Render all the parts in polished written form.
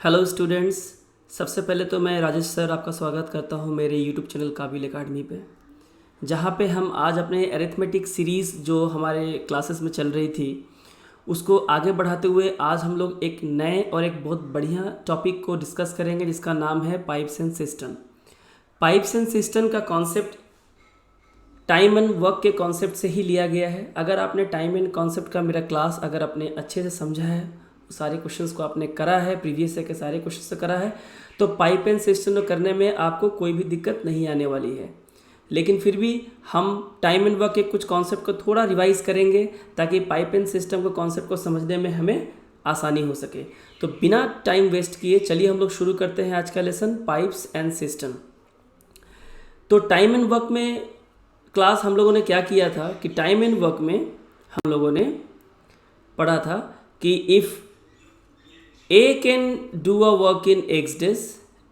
Hello students. सबसे पहले तो मैं राजेश सर आपका स्वागत करता हूं मेरे यूट्यूब चैनल काबिल अकाडमी पे, जहां पे हम आज अपने अरिथमेटिक सीरीज़ जो हमारे क्लासेस में चल रही थी उसको आगे बढ़ाते हुए आज हम लोग एक नए और एक बहुत बढ़िया टॉपिक को डिस्कस करेंगे जिसका नाम है pipes and system. Pipes and system का कॉन्सेप्ट टाइम एंड वर्क के कॉन्सेप्ट से ही लिया गया है। अगर आपने टाइम एंड कॉन्सेप्ट का मेरा क्लास अगर आपने अच्छे से समझा है, सारे क्वेश्चंस को आपने करा है, प्रीवियस ईयर के सारे क्वेश्चंस से करा है, तो पाइप एंड सिस्टम करने में आपको कोई भी दिक्कत नहीं आने वाली है। लेकिन फिर भी हम टाइम एंड वर्क के कुछ कॉन्सेप्ट को थोड़ा रिवाइज करेंगे ताकि पाइप एंड सिस्टम के कॉन्सेप्ट को समझने में हमें आसानी हो सके। तो बिना टाइम वेस्ट किए चलिए हम लोग शुरू करते हैं आज का लेसन पाइप्स एंड सिस्टम। तो टाइम एंड वर्क में क्लास हम लोगों ने क्या किया था कि टाइम एंड वर्क में हम लोगों ने पढ़ा था कि if A can do a work in X days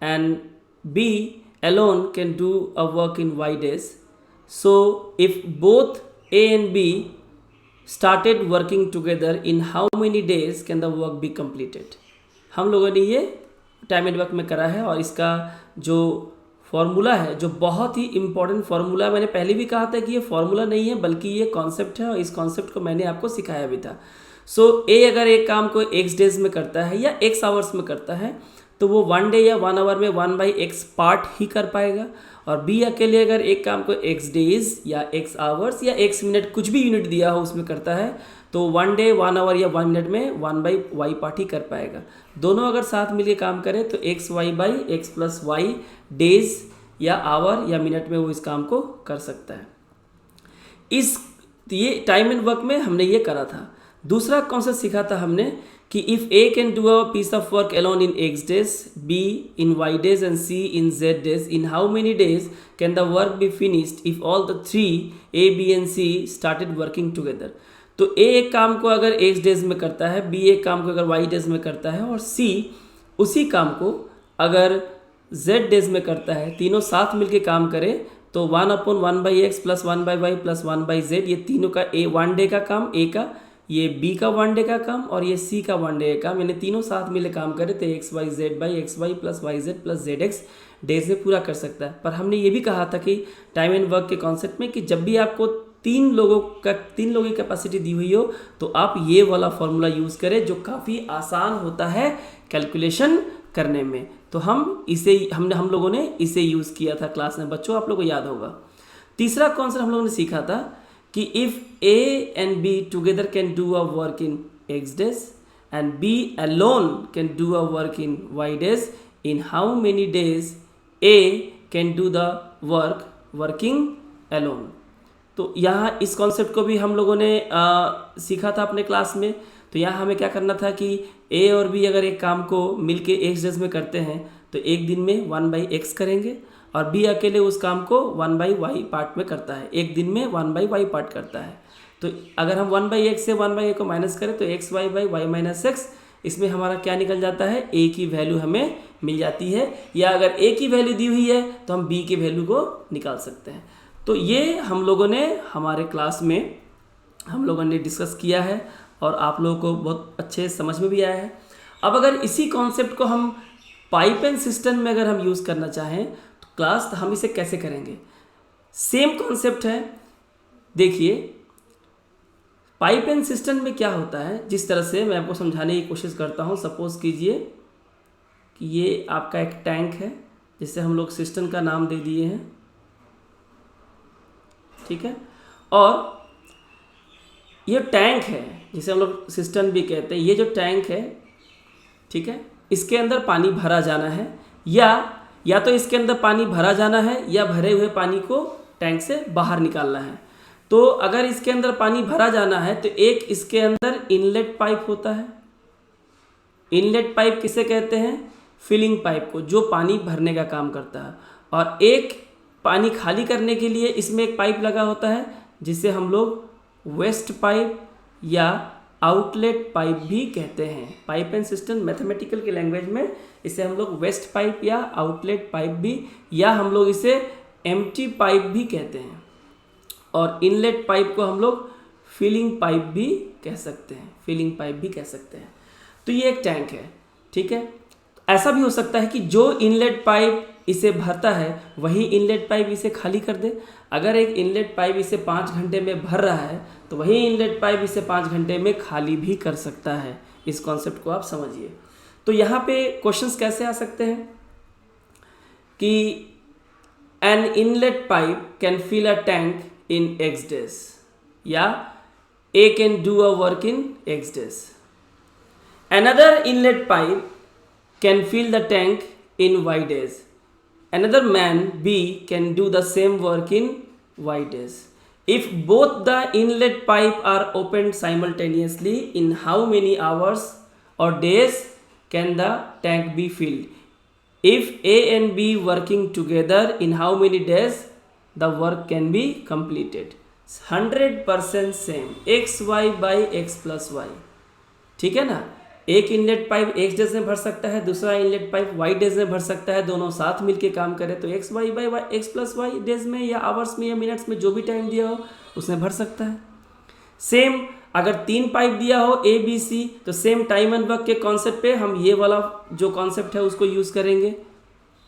and B alone can do a work in Y days. So if both A and B started working together, in how many days can the work be completed? हम लोगों ने ये time and work में करा है और इसका जो फॉर्मूला है, जो बहुत ही इंपॉर्टेंट फार्मूला, मैंने पहले भी कहा था कि ये फार्मूला नहीं है बल्कि ये कॉन्सेप्ट है और इस कॉन्सेप्ट को मैंने आपको सिखाया भी था। ए अगर एक काम को x डेज में करता है या x आवर्स में करता है तो वो 1 डे या 1 आवर में 1/x पार्ट ही कर पाएगा, और B अकेले अगर एक काम को x डेज या x आवर्स या x मिनट कुछ भी यूनिट दिया हो उसमें करता है तो 1 डे 1 आवर या 1 मिनट में 1/y पार्ट ही कर पाएगा। दोनों अगर साथ मिलकर काम करें तो xy/x + y डेज या आवर या मिनट में वो इस काम को कर सकता है। ये टाइम एंड वर्क में हमने ये करा था। दूसरा कॉन्सेप्ट सीखा था हमने कि if A can do a piece of work alone in x days, b in y days and c in z days, in how many days can the work be finished if all the 3 a b and c started working together. तो a एक काम को अगर x days में करता है, b एक काम को अगर y डेज में करता है और c उसी काम को अगर z डेज में करता है, तीनों साथ मिलके काम करें तो 1/1/x + 1/y + 1/z, ये तीनों का a 1 डे का काम a का, ये B का 1 डे का काम और ये C का 1 डे का काम, यानी तीनों साथ मिले काम करे तो xy/xy + yz + zx डेज में पूरा कर सकता है। पर हमने ये भी कहा था कि टाइम एंड वर्क के कॉन्सेप्ट में कि जब भी आपको तीन लोगों की कैपेसिटी दी हुई हो तो आप ये वाला फॉर्मूला यूज़ करें जो काफ़ी आसान होता है कैलकुलेशन करने में। तो हम लोगों ने इसे यूज़ किया था क्लास में, बच्चों आप लोगों को याद होगा। तीसरा कॉन्सेप्ट हम लोगों ने सीखा था कि if A and B together can do a work in X days and B alone can do a work in Y days, in how many days A can do the work working alone? तो यहाँ इस concept को भी हम लोगों ने सीखा था अपने क्लास में। तो यहाँ हमें क्या करना था कि A और B अगर एक काम को मिलके X डेज में करते हैं तो एक दिन में 1/x करेंगे और B अकेले उस काम को 1/y पार्ट में करता है, एक दिन में 1/y पार्ट करता है। तो अगर हम 1/x से 1/a को माइनस करें तो xy/y - x, इसमें हमारा क्या निकल जाता है, a की वैल्यू हमें मिल जाती है, या अगर a की वैल्यू दी हुई है तो हम b की वैल्यू को निकाल सकते हैं। तो ये हम लोगों ने हमारे क्लास में हम लोगों ने डिस्कस किया है और आप लोगों को बहुत अच्छे समझ में भी आया है। अब अगर इसी कॉन्सेप्ट को हम पाइप एंड सिस्टम में अगर हम यूज़ करना चाहें तो क्लास हम इसे कैसे करेंगे? सेम कॉन्सेप्ट है। देखिए पाइप एंड सिस्टम में क्या होता है, जिस तरह से मैं आपको समझाने की कोशिश करता हूँ। सपोज कीजिए कि ये आपका एक टैंक है जिसे हम लोग सिस्टम का नाम दे दिए हैं, ठीक है, और ये टैंक है जिसे हम लोग सिस्टम भी कहते हैं। ये जो टैंक है, ठीक है, इसके अंदर पानी भरा जाना है, या तो इसके अंदर पानी भरा जाना है या भरे हुए पानी को टैंक से बाहर निकालना है। तो अगर इसके अंदर पानी भरा जाना है तो एक इसके अंदर इनलेट पाइप होता है। इनलेट पाइप किसे कहते हैं? फिलिंग पाइप को, जो पानी भरने का काम करता है। और एक पानी खाली करने के लिए इसमें एक पाइप लगा होता है जिसे हम लोग वेस्ट पाइप या आउटलेट पाइप भी कहते हैं। पाइप एंड सिस्टम मैथमेटिकल की लैंग्वेज में इसे हम लोग वेस्ट पाइप या आउटलेट पाइप भी, या हम लोग इसे एम्प्टी पाइप भी कहते हैं। और इनलेट पाइप को हम लोग फिलिंग पाइप भी कह सकते हैं, फिलिंग पाइप भी कह सकते हैं। तो ये एक टैंक है, ठीक है। ऐसा भी हो सकता है कि जो इनलेट पाइप इसे भरता है वही इनलेट पाइप इसे खाली कर दे। अगर एक इनलेट पाइप इसे 5 घंटे में भर रहा है तो वही इनलेट पाइप इसे 5 घंटे में खाली भी कर सकता है। इस कॉन्सेप्ट को आप समझिए। तो यहाँ पे क्वेश्चंस कैसे आ सकते हैं कि an inlet pipe can fill a tank in X days, या A can do a work in X days. Another inlet pipe can fill the tank in Y days. Another man B can do the same work in Y days. If both the inlet pipe are opened simultaneously, in how many hours or days can the tank be filled? If A and B working together, in how many days the work can be completed? 100% same, x y by x plus y. ठीक है ना। एक inlet pipe x days में भर सकता है, दूसरा inlet pipe y days में भर सकता है। दोनों साथ मिलके काम करें तो X Y by X plus Y days में या आवर्स में या मिनट्स में जो भी टाइम दिया हो उसमें भर सकता है। सेम अगर 3 पाइप दिया हो A B C तो सेम टाइम एंड वर्क के कॉन्सेप्ट पे हम ये वाला जो कॉन्सेप्ट है उसको यूज़ करेंगे,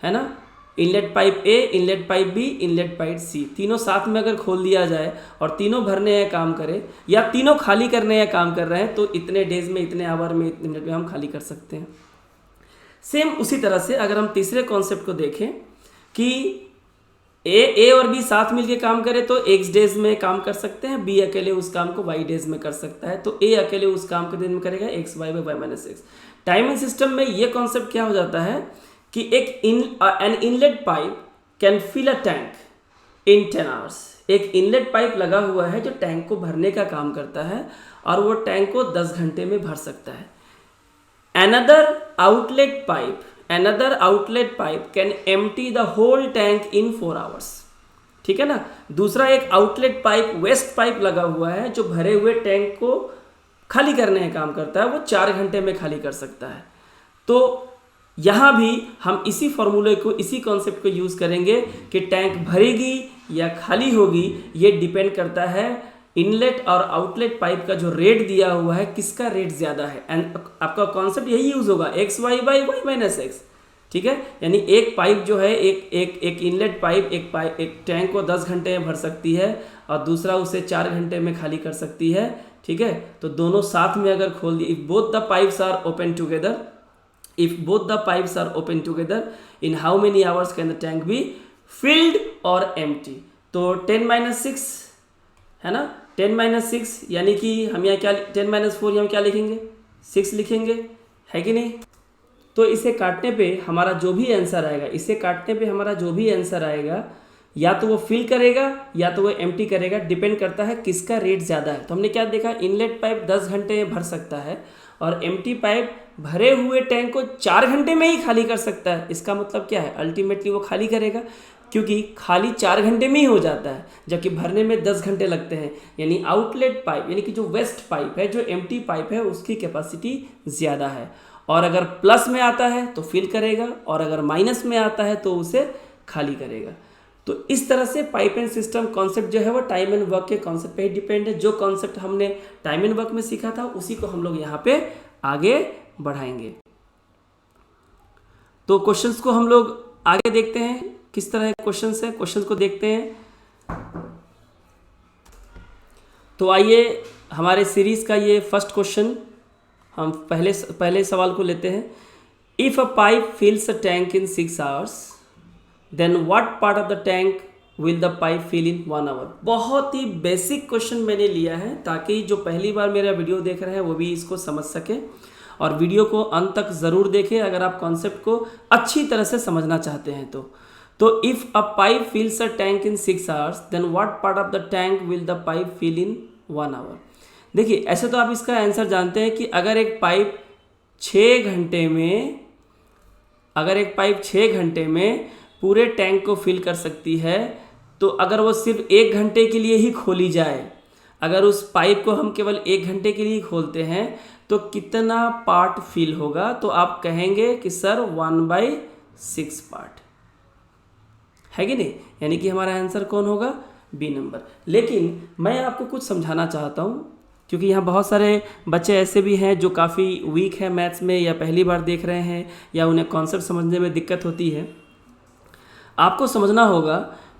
है ना। Inlet pipe A, inlet pipe B, inlet pipe C, तीनों साथ में अगर खोल दिया जाए और तीनों भरने या काम करें या तीनों खाली करने या काम कर रहे हैं तो इतने डेज में, इतने आवर में, इतने मिनट में हम खाली कर सकते हैं। सेम उसी तरह से अगर हम तीसरे कॉन्सेप्ट को देखें कि A और B साथ मिलके काम करें तो X डेज में काम कर सकते हैं, B अकेले उस काम को Y डेज में कर सकता है, तो A अकेले उस काम को दिन में करेगा x y by y minus X. Timing system में ये कॉन्सेप्ट क्या हो जाता है कि an inlet pipe can fill a tank in 10 hours. एक इनलेट पाइप लगा हुआ है जो टैंक को भरने का काम करता है और वो टैंक को 10 घंटे में भर सकता है। Another outlet pipe can empty the whole tank in 4 hours. ठीक है ना। दूसरा एक आउटलेट पाइप, वेस्ट पाइप लगा हुआ है जो भरे हुए टैंक को खाली करने का काम करता है, वो 4 घंटे में खाली कर सकता है। तो यहाँ भी हम इसी फॉर्मूले को, इसी कॉन्सेप्ट को यूज़ करेंगे कि टैंक भरेगी या खाली होगी ये डिपेंड करता है इनलेट और आउटलेट पाइप का जो रेट दिया हुआ है किसका रेट ज़्यादा है। एंड आपका कॉन्सेप्ट यही यूज़ होगा X Y by Y minus X. ठीक है, यानी एक पाइप जो है एक इनलेट पाइप एक टैंक को 10 घंटे में भर सकती है और दूसरा उसे 4 घंटे में खाली कर सकती है। ठीक है, तो दोनों साथ में अगर खोल दिए, if both the pipes are open together in how many hours can the tank be filled or empty? तो 10-6 है ना, 10-6 यानी कि हम यहाँ क्या 10-4 हम क्या लिखेंगे, 6 लिखेंगे, है कि नहीं। तो इसे काटने पे हमारा जो भी आंसर आएगा या तो वो फिल करेगा या तो वो एम्प्टी करेगा, डिपेंड करता है किसका रेट ज़्यादा है। तो हमने क्या देखा, इनलेट पाइप 10 घंटे में भर सकता है और एम्प्टी पाइप भरे हुए टैंक को 4 घंटे में ही खाली कर सकता है। इसका मतलब क्या है, अल्टीमेटली वो खाली करेगा क्योंकि खाली 4 घंटे में ही हो जाता है जबकि भरने में 10 घंटे लगते हैं। यानी आउटलेट पाइप यानी कि जो वेस्ट पाइप है, जो एम्प्टी पाइप है, उसकी कैपेसिटी ज़्यादा है। और अगर प्लस में आता है तो फिल करेगा और अगर माइनस में आता है तो उसे खाली करेगा। तो इस तरह से पाइप एंड सिस्टम कॉन्सेप्ट जो है वो टाइम एंड वर्क के कॉन्सेप्ट पे ही डिपेंड है। जो कॉन्सेप्ट हमने टाइम एंड वर्क में सीखा था उसी को हम लोग यहाँ पे आगे बढ़ाएंगे। तो क्वेश्चंस को हम लोग आगे देखते हैं, किस तरह के क्वेश्चंस है, क्वेश्चंस को देखते हैं। तो आइए हमारे सीरीज का ये फर्स्ट क्वेश्चन हम पहले सवाल को लेते हैं। If a pipe fills a tank in 6 hours then what part of the tank will the pipe fill in 1 hour. बहुत ही बेसिक क्वेश्चन मैंने लिया है ताकि जो पहली बार मेरा वीडियो देख रहे हैं वो भी इसको समझ सके और वीडियो को अंत तक ज़रूर देखें अगर आप कॉन्सेप्ट को अच्छी तरह से समझना चाहते हैं तो if a pipe fills a tank in 6 hours then what part of the tank will the pipe fill in 1 hour. देखिए ऐसे तो आप इसका आंसर जानते हैं कि अगर एक पाइप 6 घंटे में पूरे टैंक को फिल कर सकती है तो अगर वो सिर्फ 1 घंटे के लिए ही खोली जाए, अगर उस पाइप को हम केवल 1 घंटे के लिए खोलते हैं तो कितना पार्ट फिल होगा, तो आप कहेंगे कि सर 1/6 पार्ट, है कि नहीं। यानी कि हमारा आंसर कौन होगा, बी नंबर। लेकिन मैं आपको कुछ समझाना चाहता हूँ क्योंकि यहाँ बहुत सारे बच्चे ऐसे भी हैं जो काफ़ी वीक हैं मैथ्स में, या पहली बार देख रहे हैं, या उन्हें कॉन्सेप्ट समझने में दिक्कत होती है। आपको समझना होगा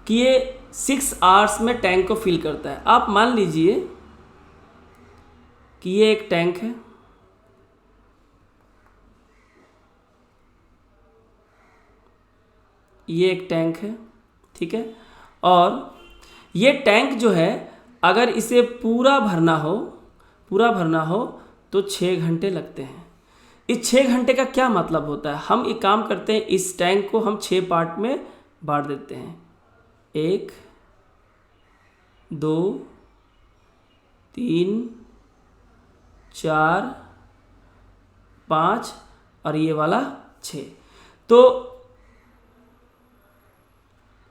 कि ये 6 आवर्स में टैंक को फिल करता है। आप मान लीजिए कि ये एक टैंक है, ये एक टैंक है, ठीक है, और ये टैंक जो है अगर इसे पूरा भरना हो तो 6 घंटे लगते हैं। इस 6 घंटे का क्या मतलब होता है? हम एक काम करते हैं, इस टैंक को हम 6 पार्ट में बांट देते हैं। 1 2 3 4 5 और ये वाला 6। तो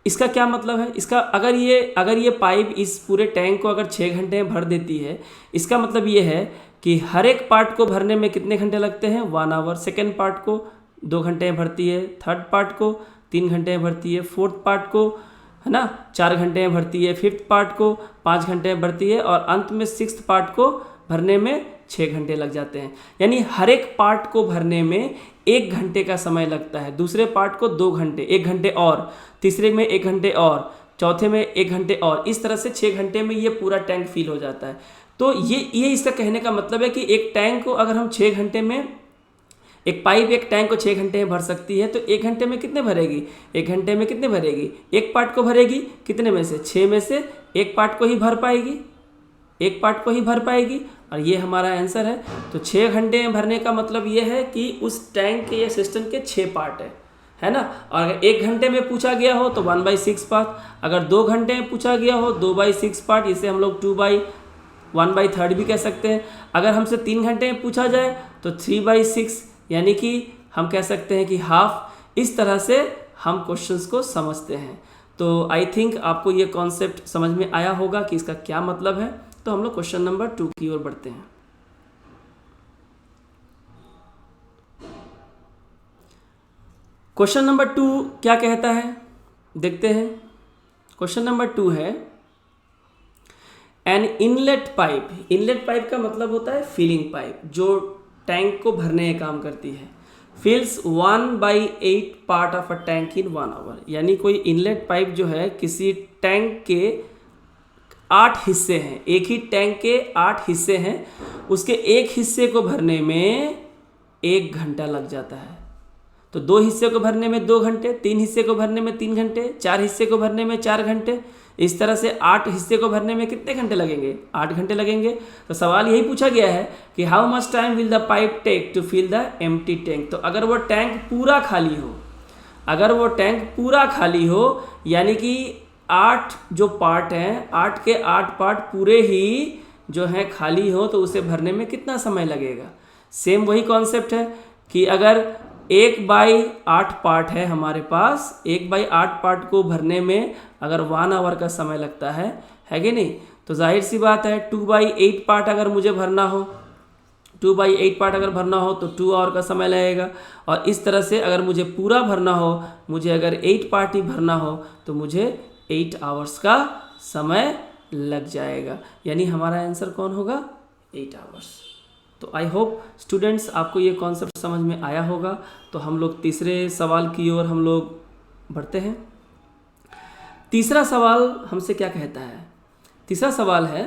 इसका क्या मतलब है? इसका अगर ये पाइप इस पूरे टैंक को अगर 6 घंटे में भर देती है, इसका मतलब ये है कि हर एक पार्ट को भरने में कितने घंटे लगते हैं? 1 आवर। सेकेंड पार्ट को 2 घंटे में भरती है, थर्ड पार्ट को 3 घंटे में भरती है, फोर्थ पार्ट को, है ना, 4 घंटे में भरती है, फिफ्थ पार्ट को 5 घंटे में भरती है, और अंत में सिक्स्थ पार्ट को भरने में 6 घंटे लग जाते हैं। यानी हर एक पार्ट को भरने में 1 घंटे का समय लगता है। दूसरे पार्ट को 2 घंटे, 1 घंटे और, तीसरे में 1 घंटे और, चौथे में 1 घंटे और, इस तरह से 6 घंटे में ये पूरा टैंक फिल हो जाता है। तो ये इसका कहने का मतलब है कि एक टैंक को अगर हम 6 घंटे में, एक पाइप एक टैंक को 6 घंटे में भर सकती है, तो 1 घंटे में कितने भरेगी? 1 घंटे में कितने भरेगी? एक पार्ट को भरेगी, कितने में से? 6 में से एक पार्ट को ही भर पाएगी, एक पार्ट को ही भर पाएगी, और ये हमारा आंसर है। तो 6 घंटे में भरने का मतलब ये है कि उस टैंक के या सिस्टम के 6 पार्ट है ना। और अगर 1 घंटे में पूछा गया हो तो 1/6 पार्ट, अगर 2 घंटे में पूछा गया हो 2/6 पार्ट, इसे हम लोग 1/3 भी कह सकते हैं। अगर हमसे 3 घंटे में पूछा जाए तो 3/6, यानी कि हम कह सकते हैं कि हाफ। इस तरह से हम क्वेश्चंस को समझते हैं। तो आई थिंक आपको ये कॉन्सेप्ट समझ में आया होगा कि इसका क्या मतलब है। तो हम लोग क्वेश्चन नंबर 2 की ओर बढ़ते हैं। क्वेश्चन नंबर 2 क्या कहता है, देखते हैं। क्वेश्चन नंबर 2 है, an inlet pipe. Inlet pipe का मतलब होता है फिलिंग पाइप, जो टैंक को भरने का काम करती है। Fills 1/8 part of a tank in 1 hour. यानी कोई इनलेट पाइप जो है किसी टैंक के 8 हिस्से हैं, एक ही टैंक के 8 हिस्से हैं, उसके एक हिस्से को भरने में 1 घंटा लग जाता है। तो 2 हिस्से को भरने में 2 घंटे, 3 हिस्से को भरने में 3 घंटे, 4 हिस्से को भरने में 4 घंटे, इस तरह से 8 हिस्से को भरने में कितने घंटे लगेंगे? 8 घंटे लगेंगे। तो सवाल यही पूछा गया है कि how much time will the pipe take to fill the empty tank. तो अगर वो टैंक पूरा खाली हो, अगर वो टैंक पूरा खाली हो, यानी कि 8 जो पार्ट हैं, 8 के 8 पार्ट पूरे ही जो हैं खाली हो, तो उसे भरने में कितना समय लगेगा? सेम वही कॉन्सेप्ट है कि अगर 1/8 पार्ट है हमारे पास, 1/8 पार्ट को भरने में अगर 1 आवर का समय लगता है कि नहीं, तो जाहिर सी बात है 2/8 पार्ट अगर मुझे भरना हो, 2/8 पार्ट अगर भरना हो तो 2 आवर का समय लगेगा। और इस तरह से अगर मुझे पूरा भरना हो, मुझे अगर 8 पार्ट ही भरना हो, तो मुझे 8 आवर्स का समय लग जाएगा। यानी हमारा आंसर कौन होगा? 8 आवर्स। तो आई होप स्टूडेंट्स आपको ये कॉन्सेप्ट समझ में आया होगा। तो हम लोग तीसरे सवाल की ओर हम लोग बढ़ते हैं। तीसरा सवाल हमसे क्या कहता है? तीसरा सवाल है,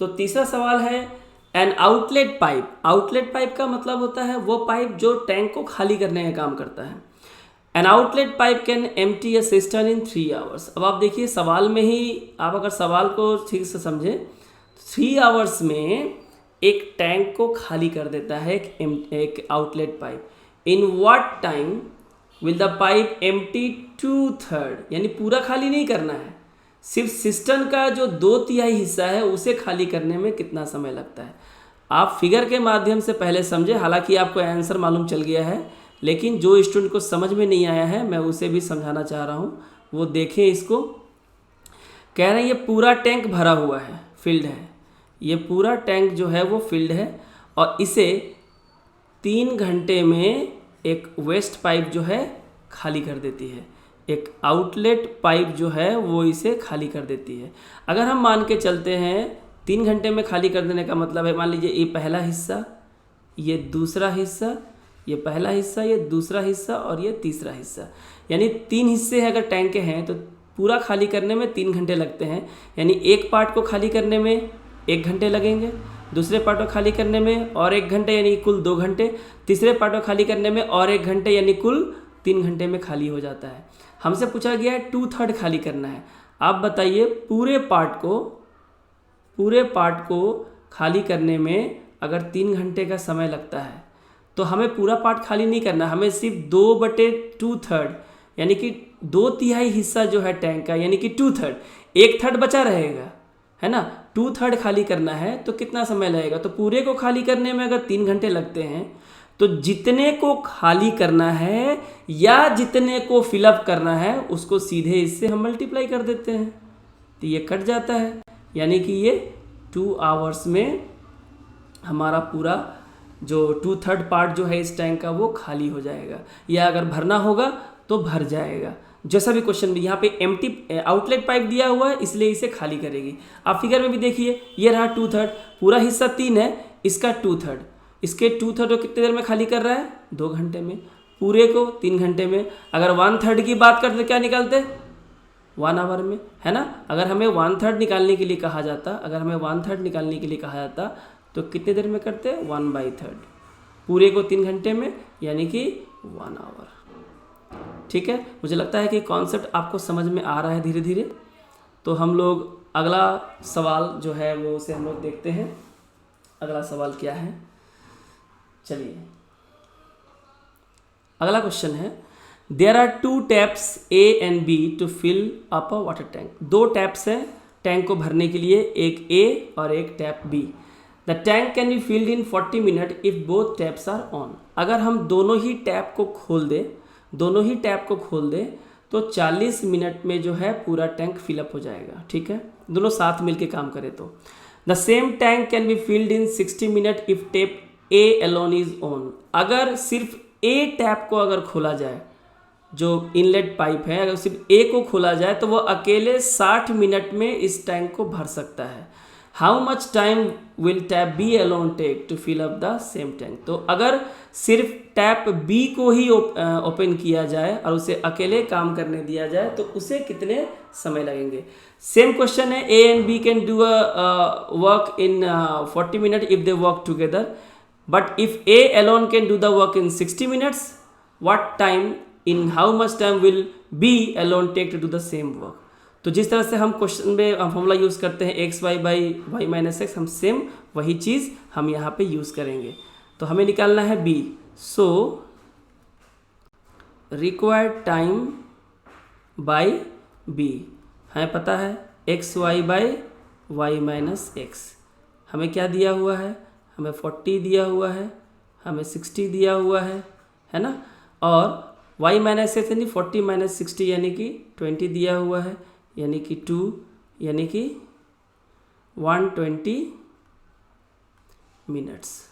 तो तीसरा सवाल है an outlet pipe. Outlet pipe का मतलब होता है वो पाइप जो टैंक को खाली करने का काम करता है। An outlet pipe can empty a cistern in 3 hours. अब आप देखिए सवाल में ही, आप अगर सवाल को ठीक से समझें, 3 आवर्स में एक टैंक को खाली कर देता है एक outlet pipe. In what time will the pipe empty 2/3। यानी पूरा खाली नहीं करना है, सिर्फ सिस्टर्न का जो 2/3 हिस्सा है उसे खाली करने में कितना समय लगता है। आप फिगर के माध्यम से पहले समझे, हालांकि आपको आंसर मालूम चल गया है, लेकिन जो स्टूडेंट को समझ में नहीं आया है मैं उसे भी समझाना चाह रहा हूँ, वो देखें इसको। कह रहे हैं ये पूरा टैंक भरा हुआ है, फिल्ड है, ये पूरा टैंक जो है वो फिल्ड है, और इसे 3 घंटे में एक वेस्ट पाइप जो है खाली कर देती है। एक आउटलेट पाइप जो है वो इसे खाली कर देती है। अगर हम मान के चलते हैं 3 घंटे में खाली कर देने का मतलब है, मान लीजिए ये पहला हिस्सा, ये दूसरा हिस्सा, ये पहला हिस्सा, ये दूसरा हिस्सा और ये तीसरा हिस्सा, यानी 3 हिस्से अगर टैंक के हैं तो पूरा खाली करने में 3 घंटे लगते हैं। यानी एक पार्ट को खाली करने में 1 घंटे लगेंगे, दूसरे पार्ट को खाली करने में और 1 घंटे यानी कुल 2 घंटे, तीसरे पार्ट को खाली करने में और 1 घंटे यानी कुल 3 घंटे में खाली हो जाता है। हमसे पूछा गया है 2/3 खाली करना है। आप बताइए पूरे पार्ट को खाली करने में अगर 3 घंटे का समय लगता है तो हमें पूरा पार्ट खाली नहीं करना, हमें सिर्फ 2/2 यानी कि 2/3 हिस्सा जो है टैंक का, यानी कि 2/3, 1/3 बचा रहेगा, है ना। 2/3 खाली करना है तो कितना समय लगेगा, तो पूरे को खाली करने में अगर 3 घंटे लगते हैं तो जितने को खाली करना है या जितने को फिलअप करना है उसको सीधे इससे हम मल्टीप्लाई कर देते हैं तो ये कट जाता है, यानी कि ये 2 आवर्स में हमारा पूरा जो 2/3 पार्ट जो है इस टैंक का वो खाली हो जाएगा, या अगर भरना होगा तो भर जाएगा। जैसा भी क्वेश्चन भी यहाँ पे एम्प्टी आउटलेट पाइप दिया हुआ है इसलिए इसे खाली करेगी। आप फिगर में भी देखिए, ये रहा 2/3, पूरा हिस्सा 3 है, इसका 2/3, इसके 2/3 को कितने देर में खाली कर रहा है, 2 घंटे में, पूरे को 3 घंटे में। अगर 1/3 की बात करते तो क्या निकालते, 1 आवर में, है ना। अगर हमें 1/3 निकालने के लिए कहा जाता तो कितने देर में करते, 1/3, पूरे को 3 घंटे में, यानी कि 1 आवर। ठीक है, मुझे लगता है कि कॉन्सेप्ट आपको समझ में आ रहा है धीरे धीरे। तो हम लोग अगला सवाल जो है वो उसे हम लोग देखते हैं। अगला सवाल क्या है, चलिए अगला क्वेश्चन है, there are 2 taps A and B to fill up a water tank. 2 taps हैं टैंक को भरने के लिए, एक A और एक tap B। The tank can be filled in 40 minute if both taps are on. अगर हम दोनों ही टैप को खोल दें तो 40 मिनट में जो है पूरा टैंक फिलअप हो जाएगा। ठीक है, दोनों साथ मिलके काम करें तो। The same tank can be filled in 60 minute if tap A alone is on. अगर सिर्फ A टैप को अगर खोला जाए, जो इनलेट पाइप है, अगर सिर्फ A को खोला जाए तो वो अकेले 60 मिनट में इस टैंक को भर सकता है। How much time will tap B alone take to fill up the same tank. तो अगर सिर्फ टैप B को ही ओपन किया जाए और उसे अकेले काम करने दिया जाए तो उसे कितने समय लगेंगे। सेम क्वेश्चन है, A and B can do a work in 40 minute if they work together, but if A alone can do the work in 60 minutes, what time, in how much time will B alone take to do the same work। तो जिस तरह से हम question में formula use करते हैं xy/y-x, हम same वही चीज़ हम यहाँ पे यूज़ करेंगे। तो हमें निकालना है B। So required time by B हमें पता है xy/y-x। हमें क्या दिया हुआ है, हमें 40 दिया हुआ है, हमें 60 दिया हुआ है ना, और y-x यानी 40 - 60 यानी कि 20 दिया हुआ है, यानी कि 2, यानी कि 120 मिनट्स,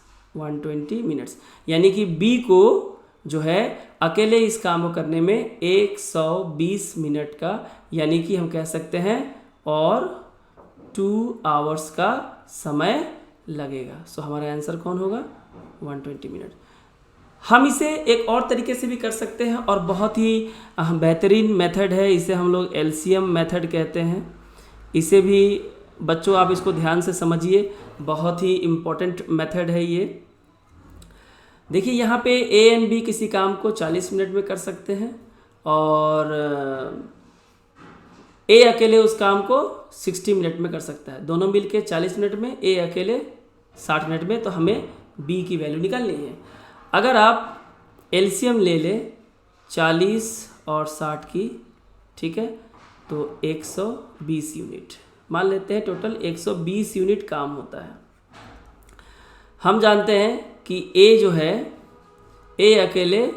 यानी कि B को जो है अकेले इस काम को करने में 120 मिनट का, यानी कि हम कह सकते हैं और 2 आवर्स का समय लगेगा। सो हमारा आंसर कौन होगा, 120 मिनट। हम इसे एक और तरीके से भी कर सकते हैं और बहुत ही बेहतरीन मेथड है, इसे हम लोग LCM मेथड कहते हैं। इसे भी बच्चों आप इसको ध्यान से समझिए, बहुत ही इम्पोर्टेंट मेथड है ये। देखिए यहाँ पे A and B किसी काम को 40 मिनट में कर सकते हैं और A अकेले उस काम को 60 मिनट में कर सकता है, दोनों मिलके 40 मिनट में, A अकेले 60 मिनट में। तो हमें B की वैल्यू निकालनी है। अगर आप LCM ले लें 40 और 60 की, ठीक है, तो 120 यूनिट मान लेते हैं, टोटल 120 यूनिट काम होता है। हम जानते हैं कि A जो है, A अकेले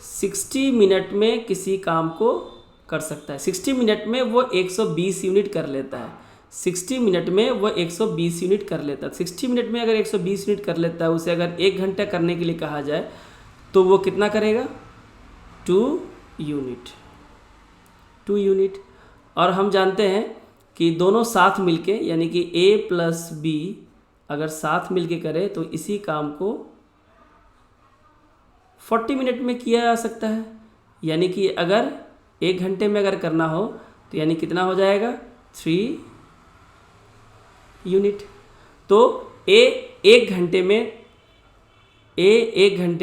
60 मिनट में किसी काम को कर सकता है। 60 मिनट में वो 120 यूनिट कर लेता है, 60 मिनट में वो 120 यूनिट कर लेता है। 60 मिनट में अगर 120 यूनिट कर लेता है, उसे अगर 1 घंटा करने के लिए कहा जाए तो वो कितना करेगा, 2 यूनिट। 2 यूनिट। और हम जानते हैं कि दोनों साथ मिलके यानी कि A प्लस B अगर साथ मिलके करें तो इसी काम को 40 मिनट में किया जा सकता है। यानी कि अगर 1 घंटे में अगर करना हो तो यानी कितना हो जाएगा 3 यूनिट। तो एक घंटे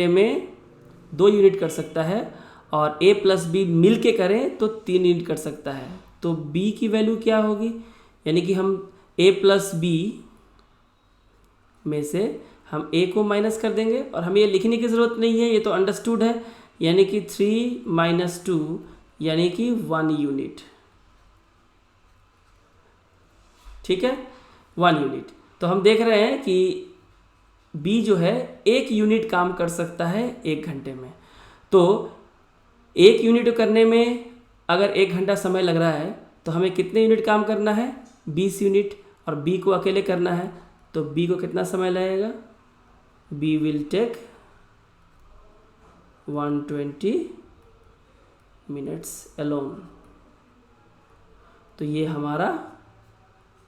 में 2 यूनिट कर सकता है और A प्लस बी मिल के करें तो 3 यूनिट कर सकता है। तो B की वैल्यू क्या होगी, यानी कि हम A प्लस बी में से हम A को माइनस कर देंगे और हमें ये लिखने की ज़रूरत नहीं है, ये तो अंडरस्टूड है। यानी कि 3 माइनस 2 यानी कि 1 यूनिट। ठीक है, 1 यूनिट। तो हम देख रहे हैं कि B जो है 1 यूनिट काम कर सकता है 1 घंटे में। तो 1 यूनिट करने में अगर 1 घंटा समय लग रहा है तो हमें कितने यूनिट काम करना है 20 यूनिट, और B को अकेले करना है तो B को कितना समय लगेगा, B will take 120 minutes alone. तो ये हमारा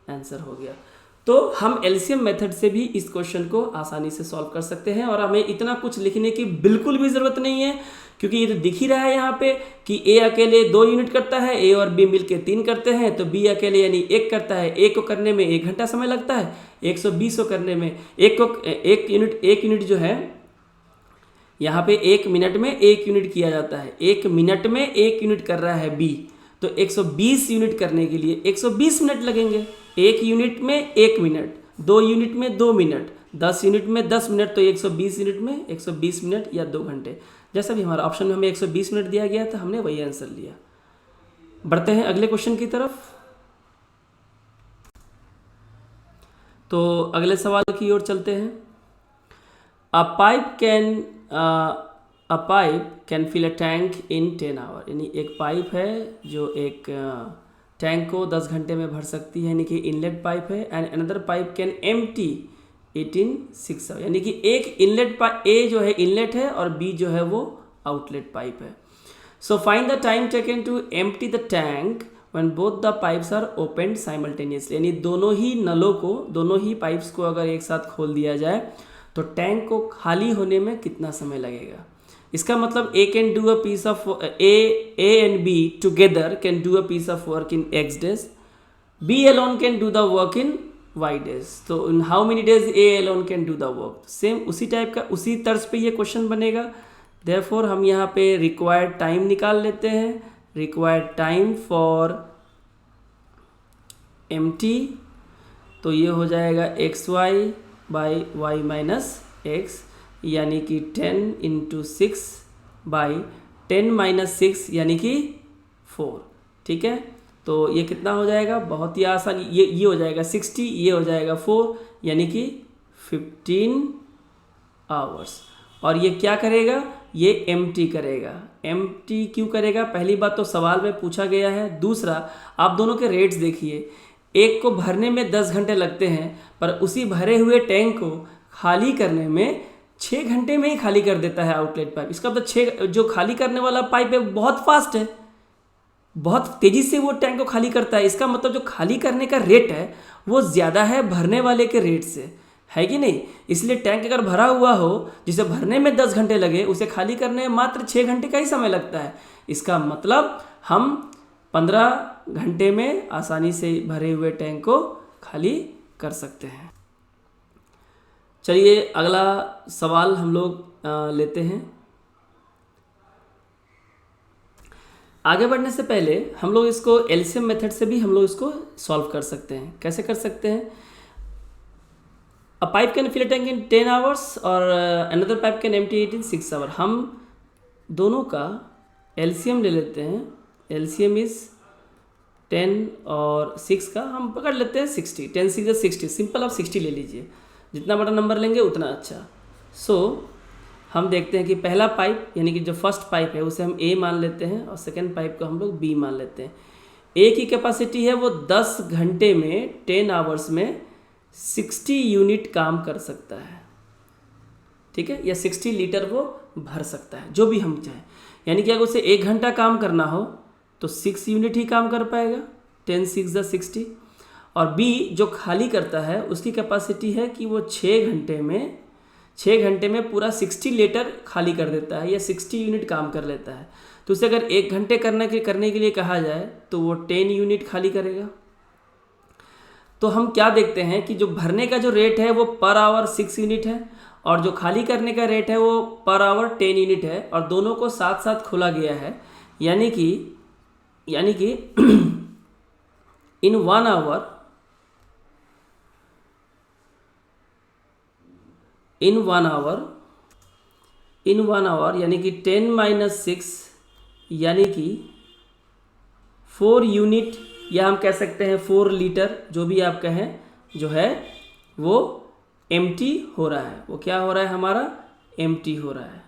आंसर हो गया। तो हम एलसीएम मेथड से भी इस क्वेश्चन को आसानी से सॉल्व कर सकते हैं और हमें इतना कुछ लिखने की बिल्कुल भी ज़रूरत नहीं है, क्योंकि ये तो दिख ही रहा है यहाँ पे कि ए अकेले 2 यूनिट करता है, ए और बी मिलके 3 करते हैं, तो बी अकेले यानी 1 करता है। ए को करने में 1 घंटा समय लगता है, 120 को करने में एक यूनिट जो है यहाँ पे 1 मिनट में 1 यूनिट किया जाता है। 1 मिनट में 1 यूनिट कर रहा है बी, तो 120 यूनिट करने के लिए 120 मिनट लगेंगे। 1 यूनिट में 1 मिनट, 2 यूनिट में 2 मिनट, 10 यूनिट में 10 मिनट, तो 120 यूनिट में 120 मिनट या 2 घंटे। जैसा भी हमारा ऑप्शन में हमें 120 मिनट दिया गया था, हमने वही आंसर लिया। बढ़ते हैं अगले क्वेश्चन की तरफ। तो अगले सवाल की ओर चलते हैं। A pipe can fill a tank in 10 hour. यानी एक पाइप है जो एक टैंक को 10 घंटे में भर सकती है, यानी कि इनलेट पाइप है। And another pipe can empty it in 6 hour. यानी कि एक इनलेट पाइप, ए जो है इनलेट है और बी जो है वो आउटलेट पाइप है। So find the time taken to empty the tank when both the pipes are open simultaneously. यानी दोनों ही नलों को, दोनों ही पाइप्स को अगर एक साथ खोल दिया जाए तो टैंक को खाली होने में कितना समय लगेगा। इसका मतलब A can do a piece of A and B together can do a piece of work in X days, B alone can do the work in Y days। तो in how many days A alone can do the work. Same उसी type का, उसी तर्ज पे ये question बनेगा। Therefore हम यहाँ पे रिक्वायर्ड टाइम निकाल लेते हैं। रिक्वायर्ड टाइम फॉर MT, तो ये हो जाएगा XY by Y minus X, यानी कि 10 इंटू 6 बाई 10 माइनस 6 यानी कि 4। ठीक है, तो ये कितना हो जाएगा, बहुत ही आसान, ये हो जाएगा 60, ये हो जाएगा 4 यानी कि 15 आवर्स। और ये क्या करेगा, ये एम्प्टी करेगा। एम्प्टी क्यों करेगा, पहली बात तो सवाल में पूछा गया है। दूसरा, आप दोनों के रेट्स देखिए, एक को भरने में 10 घंटे लगते हैं, पर उसी भरे हुए टैंक को खाली करने में 6 घंटे में ही खाली कर देता है आउटलेट पाइप। इसका मतलब जो खाली करने वाला पाइप है बहुत फास्ट है, बहुत तेज़ी से वो टैंक को खाली करता है। इसका मतलब जो खाली करने का रेट है वो ज़्यादा है भरने वाले के रेट से, है कि नहीं। इसलिए टैंक अगर भरा हुआ हो, जिसे भरने में 10 घंटे लगे, उसे खाली करने में मात्र 6 घंटे का ही समय लगता है। इसका मतलब हम 15 घंटे में आसानी से भरे हुए टैंक को खाली कर सकते हैं। चलिए अगला सवाल हम लोग लेते हैं। आगे बढ़ने से पहले हम लोग इसको एलसीएम मेथड से भी हम लोग इसको सॉल्व कर सकते हैं। कैसे कर सकते हैं, a pipe can fill a tank in 10 hours और another pipe can empty it in 6 hour. हम दोनों का एलसीएम ले लेते हैं। एलसीएम इज 10 और 6 का हम पकड़ लेते हैं 60। 10 6 60, सिंपल आप 60 ले लीजिए, जितना बड़ा नंबर लेंगे उतना अच्छा। सो हम देखते हैं कि पहला पाइप यानी कि जो फर्स्ट पाइप है उसे हम A मान लेते हैं और सेकंड पाइप को हम लोग B मान लेते हैं। A की कैपेसिटी है वो 10 घंटे में 10 आवर्स में 60 यूनिट काम कर सकता है, ठीक है, या 60 लीटर वो भर सकता है, जो भी हम चाहें। यानी कि अगर उसे 1 घंटा काम करना हो तो 6 यूनिट ही काम कर पाएगा, 10 6 = 60। और बी जो खाली करता है उसकी कैपेसिटी है कि वो 6 घंटे में पूरा 60 लीटर खाली कर देता है या 60 यूनिट काम कर लेता है। तो उसे अगर 1 घंटे करने के लिए कहा जाए तो वो 10 यूनिट खाली करेगा। तो हम क्या देखते हैं कि जो भरने का जो रेट है वो पर आवर 6 यूनिट है और जो खाली करने का रेट है वो पर आवर 10 यूनिट है और दोनों को साथ साथ खोला गया है। यानी कि इन 1 आवर यानी कि 10 - 6 यानी कि 4 यूनिट, या हम कह सकते हैं 4 लीटर, जो भी आप कहें, जो है वो एम्प्टी हो रहा है। वो क्या हो रहा है हमारा? एम्प्टी हो रहा है।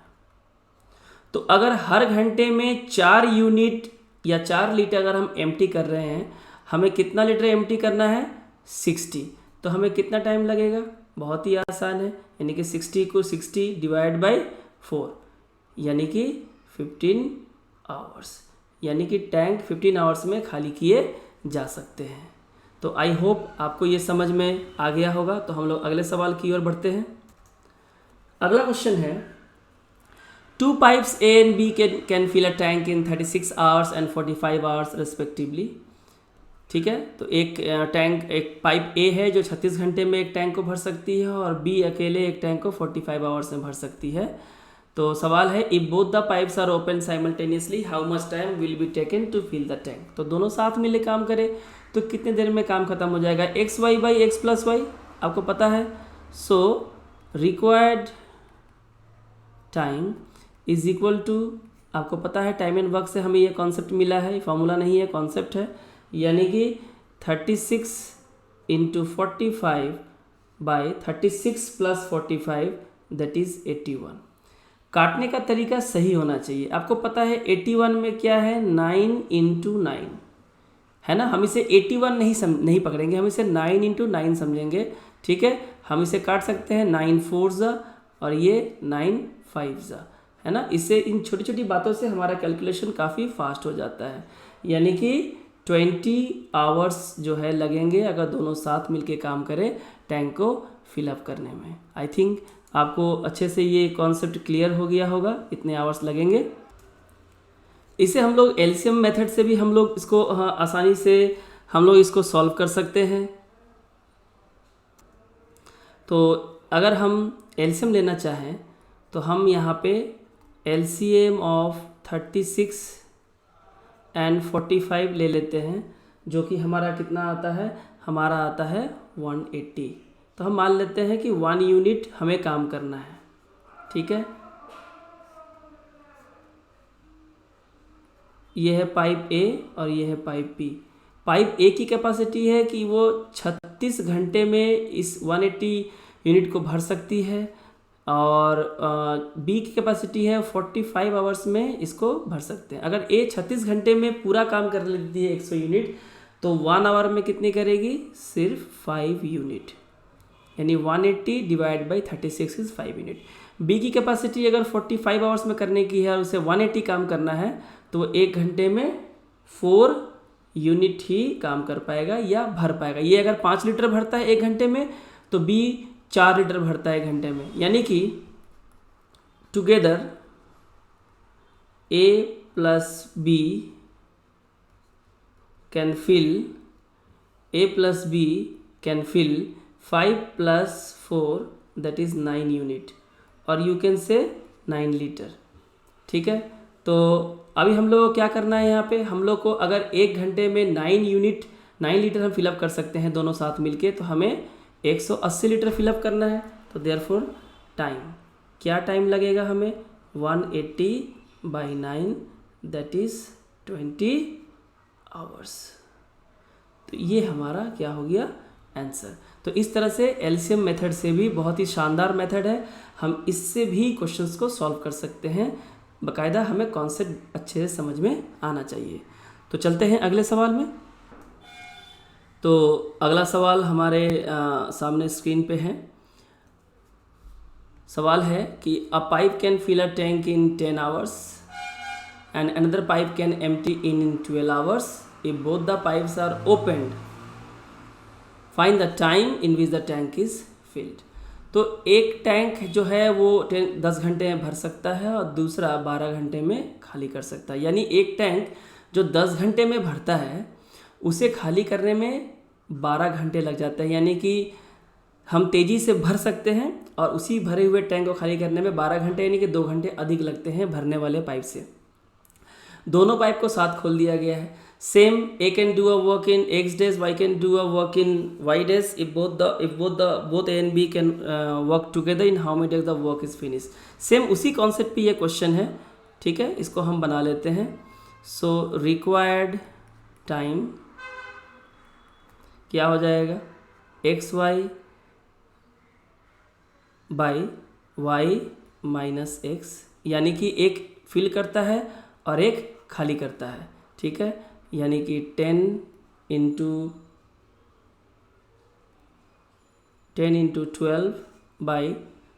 तो अगर हर घंटे में 4 यूनिट या 4 लीटर अगर हम एम्प्टी कर रहे हैं, हमें कितना लीटर एम्प्टी करना है? 60। तो हमें कितना टाइम लगेगा? बहुत ही आसान है, यानी कि 60 को 60 डिवाइड बाई 4 यानी कि 15 आवर्स, यानी कि टैंक 15 आवर्स में खाली किए जा सकते हैं। तो आई होप आपको ये समझ में आ गया होगा। तो हम लोग अगले सवाल की ओर बढ़ते हैं। अगला क्वेश्चन है, 2 pipes A and B can fill a tank in 36 hours and 45 hours respectively। ठीक है, तो एक पाइप A है जो 36 घंटे में एक टैंक को भर सकती है और B अकेले एक टैंक को 45 आवर्स में भर सकती है। तो सवाल है, if both the pipes are open simultaneously how much time will be taken to fill the tank. तो दोनों साथ मिले काम करें तो कितने देर में काम खत्म हो जाएगा? XY बाई X + Y आपको पता है। So required time is equal to, आपको पता है टाइम एंड वर्क से हमें ये कॉन्सेप्ट मिला है, फॉर्मूला नहीं है, कॉन्सेप्ट है, यानी कि 36 × 45 बाई 36 + 45 दैट इज़ 81। काटने का तरीका सही होना चाहिए। आपको पता है 81 में क्या है? 9 × 9 है ना। हम इसे 81 नहीं पकड़ेंगे, हम इसे 9 × 9 समझेंगे। ठीक है, हम इसे काट सकते हैं 9 4 और ये 9 5 है ना। इससे इन छोटी छोटी बातों से हमारा कैलकुलेशन काफ़ी फास्ट हो जाता है। यानी कि 20 आवर्स जो है लगेंगे अगर दोनों साथ मिलके काम करें टैंक को फिलअप करने में। आई थिंक आपको अच्छे से ये कॉन्सेप्ट क्लियर हो गया होगा, इतने आवर्स लगेंगे। इसे हम लोग एलसीएम मेथड से भी हम लोग इसको आसानी से हम लोग इसको सॉल्व कर सकते हैं। तो अगर हम एलसीएम लेना चाहें तो हम यहाँ पे एलसीएम ऑफ 36 एंड 45 ले लेते हैं, जो कि हमारा कितना आता है? हमारा आता है 180। तो हम मान लेते हैं कि 1 यूनिट हमें काम करना है। ठीक है, ये है पाइप ए और ये है पाइप बी। पाइप ए की कैपेसिटी है कि वो 36 घंटे में इस 180 यूनिट को भर सकती है और बी की कैपेसिटी है 45 आवर्स में इसको भर सकते हैं। अगर ए 36 घंटे में पूरा काम कर लेती है 100 यूनिट, तो 1 आवर में कितनी करेगी? सिर्फ 5 यूनिट, यानी 180 divide by 36 is 5 unit. B की कैपेसिटी अगर 45 आवर्स में करने की है और उसे 180 काम करना है, तो वो 1 घंटे में 4 यूनिट ही काम कर पाएगा या भर पाएगा। ये अगर 5 लीटर भरता है 1 घंटे में, तो बी 4 लीटर भरता है 1 घंटे में। यानी कि together A plus B can fill 5 + 4 that is 9 unit और यू कैन से 9 लीटर। ठीक है, तो अभी हम लोग को क्या करना है? यहाँ पे हम लोग को अगर 1 घंटे में 9 लीटर हम फिलअप कर सकते हैं दोनों साथ मिलके, तो हमें 180 लीटर फिलअप करना है। तो देयरफॉर टाइम, क्या टाइम लगेगा हमें? 180 बाई 9 दैट इज़ 20 आवर्स। तो ये हमारा क्या हो गया? आंसर। तो इस तरह से एलसीएम मेथड से भी बहुत ही शानदार मेथड है, हम इससे भी क्वेश्चंस को सॉल्व कर सकते हैं। बाकायदा हमें कॉन्सेप्ट अच्छे से समझ में आना चाहिए। तो चलते हैं अगले सवाल में। तो अगला सवाल हमारे सामने स्क्रीन पे है। सवाल है कि a pipe can fill a tank in 10 hours and another pipe can empty in 12 hours if both the pipes are opened. Find the time in which the tank is filled. तो एक tank जो है वो 10 घंटे में भर सकता है और दूसरा 12 घंटे में खाली कर सकता है। यानी एक टैंक जो 10 घंटे में भरता है उसे खाली करने में 12 घंटे लग जाता है। यानी कि हम तेज़ी से भर सकते हैं और उसी भरे हुए टैंक को खाली करने में 12 घंटे यानी कि 2 घंटे अधिक लगते हैं भरने वाले पाइप से। दोनों पाइप को साथ खोल दिया गया है। Same A can do a work in x days, y can do a work in y days if both a and b can work together in how many days the work is finish. Same उसी concept पे ये question है, ठीक है। इसको हम बना लेते हैं। सो रिक्वायर्ड टाइम क्या हो जाएगा, xy by y minus x, यानी कि एक फिल करता है और एक खाली करता है, ठीक है। यानी कि 10 इंटू 12 बाई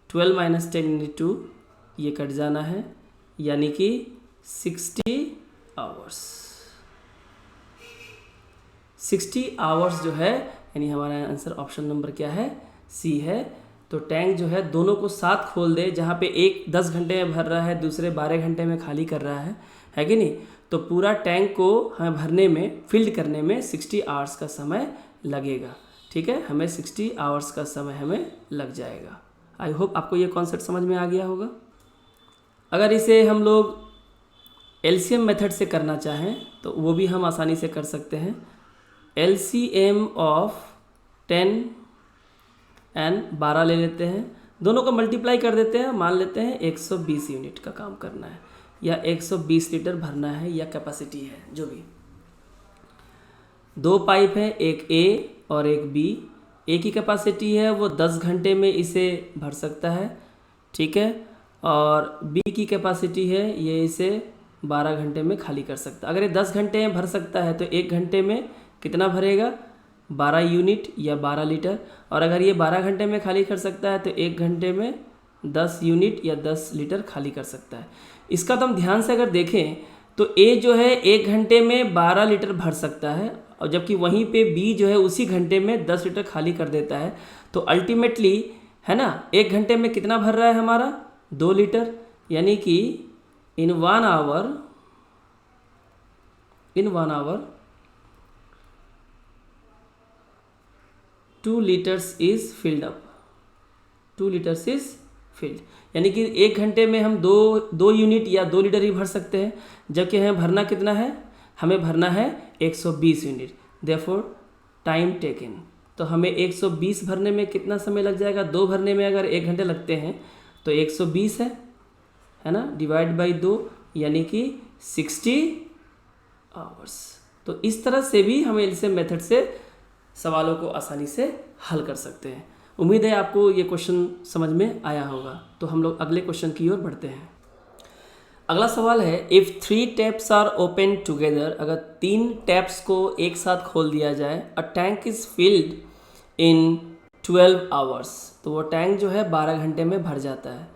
12 माइनस 10 इंटू ये कट जाना है, यानी कि 60 आवर्स। 60 आवर्स जो है, यानी हमारा आंसर ऑप्शन नंबर क्या है, सी है। तो टैंक जो है दोनों को साथ खोल दे, जहाँ पे एक 10 घंटे में भर रहा है, दूसरे 12 घंटे में खाली कर रहा है कि नहीं। तो पूरा टैंक को हमें भरने में, फिल्ड करने में 60 आवर्स का समय लगेगा, ठीक है। हमें 60 आवर्स का समय हमें लग जाएगा। आई होप आपको ये कॉन्सेप्ट समझ में आ गया होगा। अगर इसे हम लोग एलसीएम मेथड से करना चाहें तो वो भी हम आसानी से कर सकते हैं। एलसीएम ऑफ 10 एंड 12 ले लेते हैं, दोनों को मल्टीप्लाई कर देते हैं। मान लेते हैं 120 यूनिट का काम करना है या 120 लीटर भरना है या कैपेसिटी है जो भी। दो पाइप है, एक ए और एक बी। ए की कैपेसिटी है वो 10 घंटे में इसे भर सकता है, ठीक है। और बी की कैपेसिटी है ये इसे 12 घंटे में खाली कर सकता है। अगर ये 10 घंटे में भर सकता है तो 1 घंटे में कितना भरेगा, 12 यूनिट या 12 लीटर। और अगर ये 12 घंटे में खाली कर सकता है तो 1 घंटे में 10 यूनिट या 10 लीटर खाली कर सकता है। इसका तो हम ध्यान से अगर देखें तो ए जो है 1 घंटे में 12 लीटर भर सकता है, और जबकि वहीं पे बी जो है उसी घंटे में 10 लीटर खाली कर देता है। तो अल्टीमेटली है ना, 1 घंटे में कितना भर रहा है हमारा, 2 लीटर। यानी कि in one hour 2 litres is filled up, 2 litres is filled. यानी कि 1 घंटे में हम दो यूनिट या 2 लीटर ही भर सकते हैं, जबकि हमें भरना कितना है, हमें भरना है 120 यूनिट। देयरफॉर टाइम टेकन, तो हमें 120 भरने में कितना समय लग जाएगा, 2 भरने में अगर 1 घंटे लगते हैं तो 120 है ना, डिवाइड बाई 2 यानी कि 60 आवर्स। तो इस तरह से भी हम एलसीएम मेथड से सवालों को आसानी से हल कर सकते हैं। उम्मीद है आपको ये क्वेश्चन समझ में आया होगा। तो हम लोग अगले क्वेश्चन की ओर बढ़ते हैं। अगला सवाल है, if 3 taps are open together, अगर 3 टैप्स को एक साथ खोल दिया जाए, a tank is filled in 12 hours, तो वो टैंक जो है 12 घंटे में भर जाता है।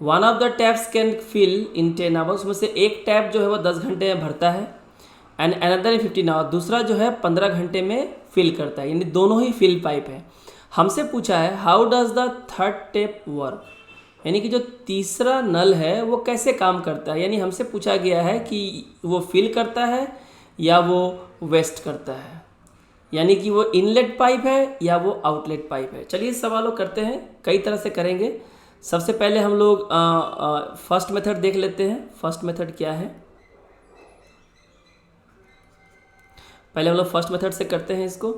One of the taps can fill in 10 hours, उसमें से एक टैप जो है वो 10 घंटे में भरता है, एंड अनदर इन 15 आवर्स, दूसरा जो है 15 घंटे में फिल करता है। यानी दोनों ही फिल पाइप है। हमसे पूछा है how does the third tap work, यानी कि जो तीसरा नल है वो कैसे काम करता है। यानी हमसे पूछा गया है कि वो फिल करता है या वो वेस्ट करता है, यानी कि वो इनलेट पाइप है या वो आउटलेट पाइप है। चलिए सवालों करते हैं, कई तरह से करेंगे। सबसे पहले हम लोग फर्स्ट मेथड देख लेते हैं। फर्स्ट मेथड क्या है, पहले हम लोग फर्स्ट मेथड से करते हैं। इसको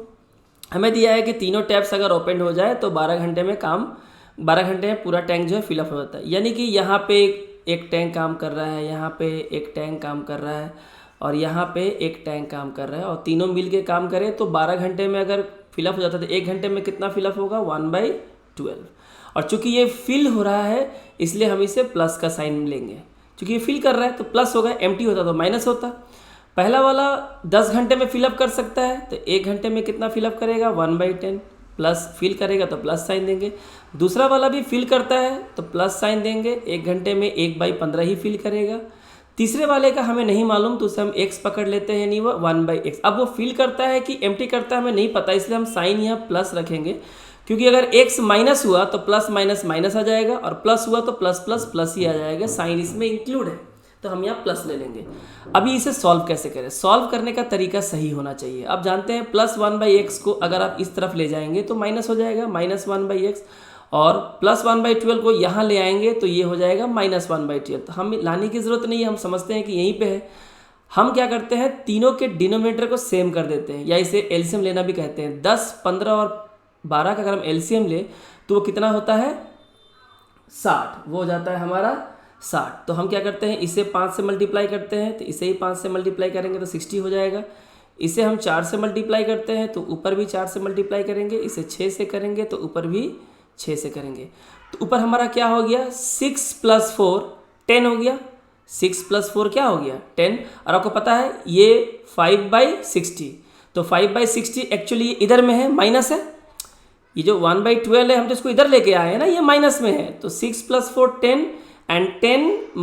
हमें दिया है कि तीनों टैप्स अगर ओपन हो जाए तो 12 घंटे में 12 घंटे में पूरा टैंक जो है फिलअप हो जाता है। यानी कि यहाँ पे एक टैंक काम कर रहा है, यहाँ पे एक टैंक काम कर रहा है और यहाँ पे एक टैंक काम कर रहा है, और तीनों मिल के काम करें तो 12 घंटे में अगर फिलअप हो जाता है तो 1 घंटे में कितना फिलअप होगा, 1/12। और चूंकि ये फिल हो रहा है इसलिए हम इसे प्लस का साइन लेंगे। चूंकि ये फिल कर रहा है तो प्लस होगा, एम्प्टी होता तो माइनस होता। पहला वाला 10 घंटे में फिलअप कर सकता है तो 1 घंटे में कितना फिलअप करेगा, 1/10, प्लस फिल करेगा तो प्लस साइन देंगे। दूसरा वाला भी फिल करता है तो प्लस साइन देंगे, 1 घंटे में 1/15 ही फिल करेगा। तीसरे वाले का हमें नहीं मालूम तो उसे हम x पकड़ लेते हैं, यानी वो 1/x। अब वो फिल करता है कि एम्प्टी करता है हमें नहीं पता, इसलिए हम साइन यहाँ प्लस रखेंगे, क्योंकि अगर x माइनस हुआ तो प्लस माइनस माइनस आ जाएगा और प्लस हुआ तो प्लस प्लस प्लस ही आ जाएगा, साइन इसमें इंक्लूड है, तो हम यहाँ प्लस ले लेंगे। अभी इसे सॉल्व कैसे करें? सॉल्व करने का तरीका सही होना चाहिए। अब जानते हैं प्लस 1/x को अगर आप इस तरफ ले जाएंगे तो माइनस हो जाएगा, -1/x, और प्लस 1/12 को यहाँ ले आएंगे तो ये हो जाएगा -1/12। तो हम लाने की ज़रूरत नहीं है, हम समझते हैं कि यहीं पे है। हम क्या करते हैं, तीनों के डिनोमिनेटर को सेम कर देते हैं, या इसे एलसीएम लेना भी कहते हैं। 10, 15 और 12 का अगर हम एलसीएम ले तो वो कितना होता है, 60, वो हो जाता है हमारा 60। तो हम क्या करते हैं, इसे 5 से मल्टीप्लाई करते हैं तो इसे ही 5 से मल्टीप्लाई करेंगे तो 60 हो जाएगा। इसे हम 4 से मल्टीप्लाई करते हैं तो ऊपर भी 4 से मल्टीप्लाई करेंगे, इसे 6 से करेंगे तो ऊपर भी 6 से करेंगे। तो ऊपर हमारा क्या हो गया, 6 + 4 10 हो गया। 6 + 4 क्या हो गया, 10। और आपको पता है ये 5/60, तो 5/60 एक्चुअली इधर में है, माइनस है। ये जो 1/12 है हम तो इसको इधर लेके आए हैं ना, ये माइनस में है। तो 6 + 4 10 एंड 10 -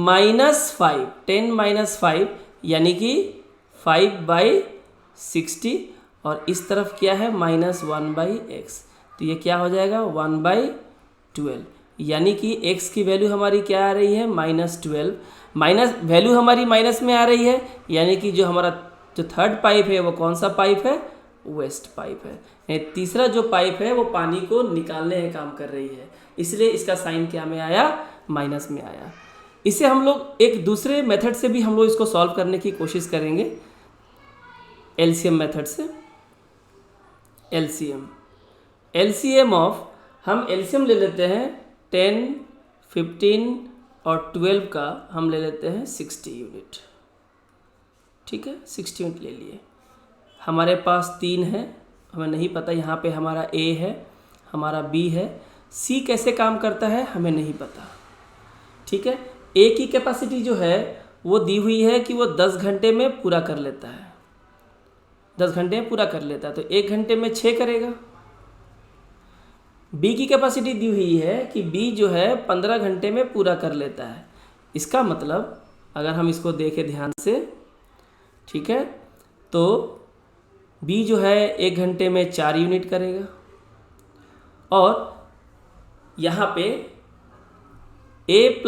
5, 10 - 5 यानी कि 5/60, और इस तरफ क्या है -1/x, तो ये क्या हो जाएगा 1/12, यानी कि x की वैल्यू हमारी क्या आ रही है, -12। माइनस वैल्यू हमारी माइनस में आ रही है, यानी कि जो हमारा जो थर्ड पाइप है वो कौन सा पाइप है, वेस्ट पाइप है। तीसरा जो पाइप है वो पानी को निकालने का काम कर रही है, इसलिए इसका साइन क्या में आया, माइनस में आया। इसे हम लोग एक दूसरे मेथड से भी हम लोग इसको सॉल्व करने की कोशिश करेंगे, एलसीएम मेथड से। एलसीएम ऑफ, हम एलसीएम ले लेते हैं 10, 15 और 12 का हम ले लेते हैं 60 यूनिट। ठीक है, 60 यूनिट ले लिए। हमारे पास 3 है, हमें नहीं पता, यहाँ पे हमारा A है, हमारा B है, C कैसे काम करता है हमें नहीं पता। ठीक है, A की कैपेसिटी जो है वो दी हुई है कि वो 10 घंटे में पूरा कर लेता है, 10 घंटे में पूरा कर लेता है, तो 1 घंटे में 6 करेगा। B की कैपेसिटी दी हुई है कि B जो है 15 घंटे में पूरा कर लेता है। इसका मतलब अगर हम इसको देखें ध्यान से, ठीक है, तो B जो है 1 घंटे में 4 यूनिट करेगा, और यहाँ पे A +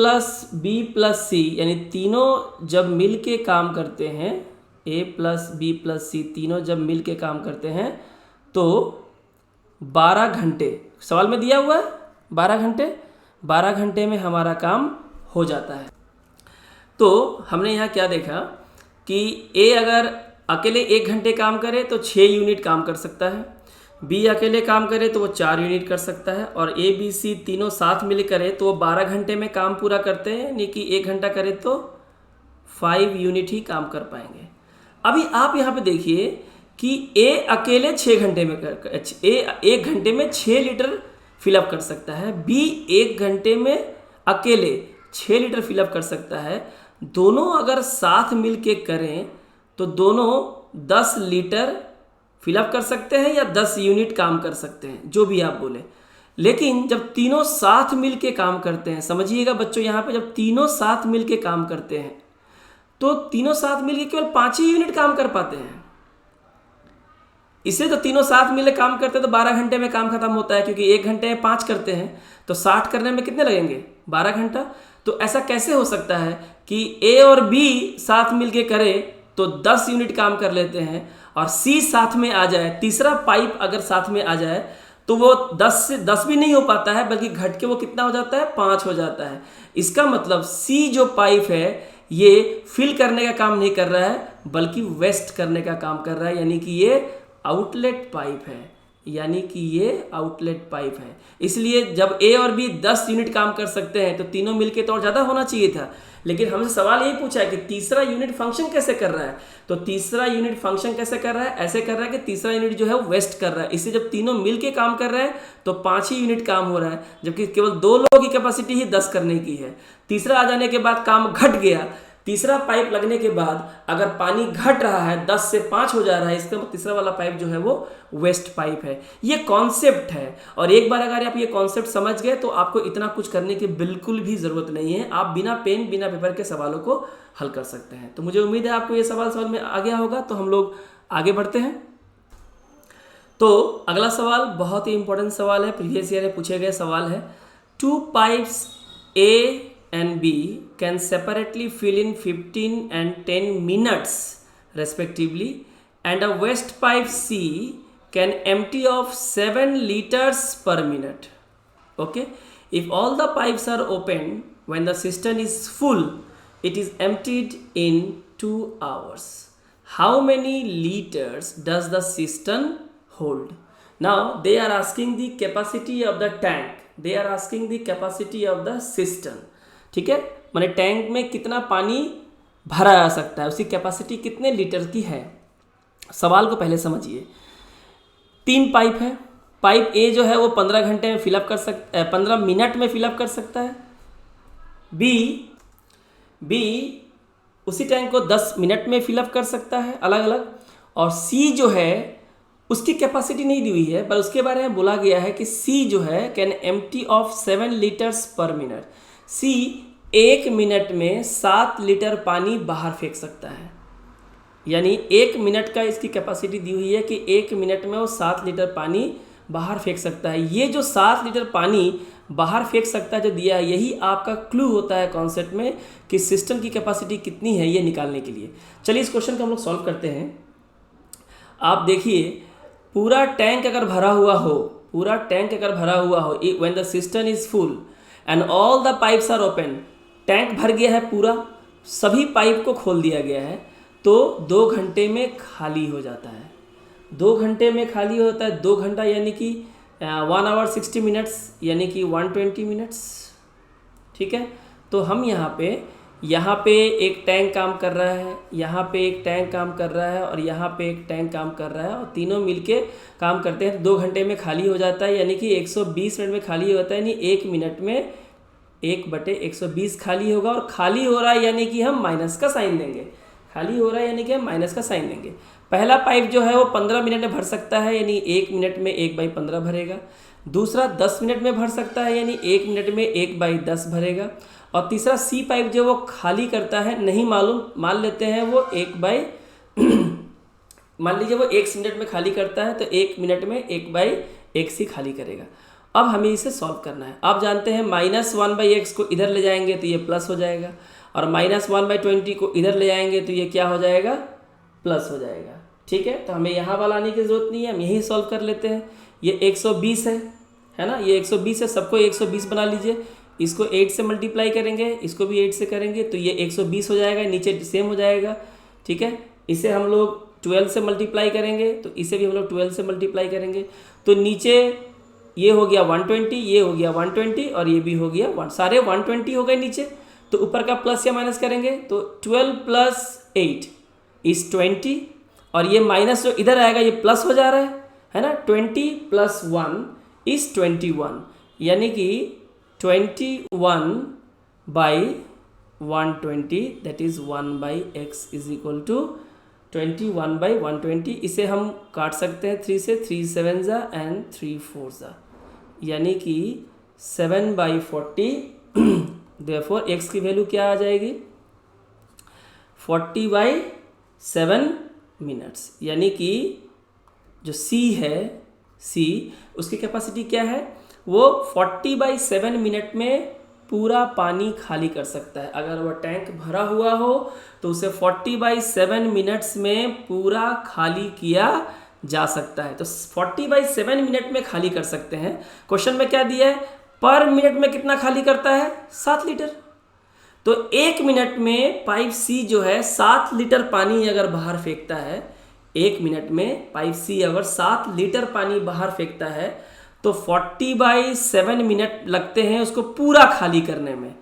B + C यानी तीनों जब मिल के काम करते हैं, A + B + C तीनों जब मिल के काम करते हैं तो 12 घंटे, सवाल में दिया हुआ है 12 घंटे में हमारा काम हो जाता है। तो हमने यहाँ क्या देखा कि A अगर अकेले 1 घंटे काम करे तो 6 यूनिट काम कर सकता है, B अकेले काम करे तो वो 4 यूनिट कर सकता है, और A B C तीनों साथ मिल करे तो वो 12 घंटे में काम पूरा करते हैं, यानी कि 1 घंटा करे तो 5 यूनिट ही काम कर पाएंगे। अभी आप यहाँ पे देखिए कि A अकेले 6 घंटे में A 1 घंटे में 6 लीटर फिलअप कर सकता है, B 1 घंटे में अकेले 6 लीटर फिलअप कर सकता है। दोनों अगर साथ मिल के करें तो दोनों 10 लीटर फिलअप कर सकते हैं या 10 यूनिट काम कर सकते हैं, जो भी आप बोले। लेकिन जब तीनों साथ मिल के काम करते हैं, समझिएगा बच्चों, यहाँ पे जब तीनों साथ मिल के काम करते हैं तो तीनों साथ मिल के केवल 5 ही यूनिट काम कर पाते हैं। इससे तो तीनों साथ मिले काम करते हैं तो 12 घंटे में काम खत्म होता है, क्योंकि 1 घंटे में 5 करते हैं तो 60 करने में कितने लगेंगे, 12 घंटा। तो ऐसा कैसे हो सकता है कि A और B साथ मिल के करें तो 10 यूनिट काम कर लेते हैं, और C साथ में आ जाए, तीसरा पाइप अगर साथ में आ जाए तो वो 10 से 10 भी नहीं हो पाता है, बल्कि घट के वो कितना हो जाता है, 5 हो जाता है। इसका मतलब C जो पाइप है ये फिल करने का काम नहीं कर रहा है, बल्कि वेस्ट करने का काम कर रहा है, यानी कि ये आउटलेट पाइप है, यानी कि ये आउटलेट पाइप है। इसलिए जब A और B 10 यूनिट काम कर सकते हैं तो तीनों मिलके तो और ज़्यादा होना चाहिए था, लेकिन हमसे सवाल यही पूछा है कि तीसरा यूनिट फंक्शन कैसे कर रहा है। तो तीसरा यूनिट फंक्शन कैसे कर रहा है, ऐसे कर रहा है कि तीसरा यूनिट जो है वो वेस्ट कर रहा है। इससे जब तीनों मिल के काम कर रहे हैं तो 5 ही यूनिट काम हो रहा है, जबकि केवल 2 लोगों की कैपेसिटी ही 10 करने की है। तीसरा आ जाने के बाद काम घट गया, तीसरा पाइप लगने के बाद अगर पानी घट रहा है 10 से 5 हो जा रहा है, इसका तीसरा वाला पाइप जो है वो वेस्ट पाइप है। ये कॉन्सेप्ट है, और एक बार अगर आप ये कॉन्सेप्ट समझ गए तो आपको इतना कुछ करने की बिल्कुल भी ज़रूरत नहीं है। आप बिना पेन बिना पेपर के सवालों को हल कर सकते हैं। तो मुझे उम्मीद है आपको ये सवाल समझ में आ गया होगा। तो हम लोग आगे बढ़ते हैं। तो अगला सवाल बहुत ही इंपॉर्टेंट सवाल है, प्रीवियस ईयर में पूछे गए सवाल है। 2 pipes A and B can separately fill in 15 and 10 minutes respectively, and a waste pipe C can empty of 7 liters per minute. Okay, if all the pipes are open when the cistern is full, it is emptied in 2 hours. How many liters does the cistern hold? Now they are asking the capacity of the tank. They are asking the capacity of the cistern. ठीक है, माने tank में कितना पानी भरा जा सकता है, उसकी कैपेसिटी कितने लीटर की है। सवाल को पहले समझिए। 3 पाइप है। पाइप ए जो है वो 15 घंटे में फिलअप कर सकता है, 15 मिनट में फिलअप कर सकता है। बी उसी टैंक को 10 मिनट में फिलअप कर सकता है अलग अलग। और सी जो है उसकी कैपेसिटी नहीं दी हुई है, पर उसके बारे में बोला गया है कि सी जो है can empty of 7 litres per minute. C 1 minute में 7 लीटर पानी बाहर फेंक सकता है। यानी 1 मिनट का इसकी कैपेसिटी दी हुई है कि 1 मिनट में वो 7 लीटर पानी बाहर फेंक सकता है। ये जो 7 लीटर पानी बाहर फेंक सकता है जो दिया है, यही आपका क्लू होता है कॉन्सेप्ट में कि सिस्टम की कैपेसिटी कितनी है ये निकालने के लिए। चलिए इस क्वेश्चन को हम लोग सॉल्व करते हैं। आप देखिए, पूरा टैंक अगर भरा हुआ हो, पूरा टैंक अगर भरा हुआ हो, when the system is full and all the pipes are open, tank भर गया है पूरा, सभी पाइप को खोल दिया गया है, तो 2 घंटे में खाली हो जाता है। 2 घंटे में खाली होता है। 2 घंटा यानी कि 1 आवर 60 मिनट्स, यानी कि 120 मिनट्स। ठीक है, तो हम यहाँ पे एक टैंक काम कर रहा है, यहाँ पे एक टैंक काम कर रहा है, और यहाँ पे एक टैंक काम कर रहा है, और तीनों मिलके काम करते हैं। 2 घंटे में खाली हो जाता है, यानी कि 120 मिनट में खाली होता है। यानी 1 मिनट में 1/120 खाली होगा। और खाली हो रहा है यानी कि हम माइनस का साइन देंगे। खाली हो रहा है यानी कि हम माइनस का साइन देंगे। पहला पाइप जो है वो 15 मिनट में भर सकता है, यानी 1 मिनट में 1/15 भरेगा। दूसरा 10 मिनट में भर सकता है, यानी 1 मिनट में 1/10 भरेगा। और तीसरा सी पाइप जो वो खाली करता है, नहीं मालूम, मान लेते हैं वो मान लीजिए वो 1 मिनट में खाली करता है, तो 1 मिनट में 1/1 सी खाली करेगा। अब हमें इसे सॉल्व करना है। आप जानते हैं -1/x को इधर ले जाएंगे तो ये प्लस हो जाएगा, और -1/20 को इधर ले जाएंगे तो ये क्या हो जाएगा, प्लस हो जाएगा। ठीक है, तो हमें यहाँ वाला आने की ज़रूरत नहीं है, हम यही सॉल्व कर लेते हैं। ये 120 है ना, ये 120 है, सबको 120 बना लीजिए। इसको 8 से मल्टीप्लाई करेंगे, इसको भी 8 से करेंगे, तो ये 120 हो जाएगा, नीचे सेम हो जाएगा। ठीक है, इसे हम लोग 12 से मल्टीप्लाई करेंगे, तो इसे भी हम लोग 12 से मल्टीप्लाई करेंगे, तो नीचे ये हो गया 120, ये हो गया 120, और ये भी हो गया 1, सारे 120 हो गए नीचे। तो ऊपर का प्लस या माइनस करेंगे, तो 12 + 8 इज 20, और ये माइनस जो इधर आएगा ये प्लस हो जा रहा है ना। 20 + 1 इज 21, यानी कि 21/120, that is 1/x is equal to 21/120। इसे हम काट सकते हैं 3 से, 3 7 जा एंड 3 4 जा, यानी कि 7/40। देयरफॉर x की वैल्यू क्या आ जाएगी, 40/7 मिनट्स। यानी कि जो c है, c उसकी कैपेसिटी क्या है, वो 40/7 मिनट में पूरा पानी खाली कर सकता है। अगर वह टैंक भरा हुआ हो तो उसे 40/7 मिनट्स में पूरा खाली किया जा सकता है। तो 40/7 मिनट में खाली कर सकते हैं। क्वेश्चन में क्या दिया है, पर मिनट में कितना खाली करता है, 7 लीटर। तो 1 मिनट में पाइप सी जो है 7 लीटर पानी अगर बाहर फेंकता है, 1 मिनट में पाइप सी अगर 7 लीटर पानी बाहर फेंकता है, तो 40/7 मिनट लगते हैं उसको पूरा खाली करने में।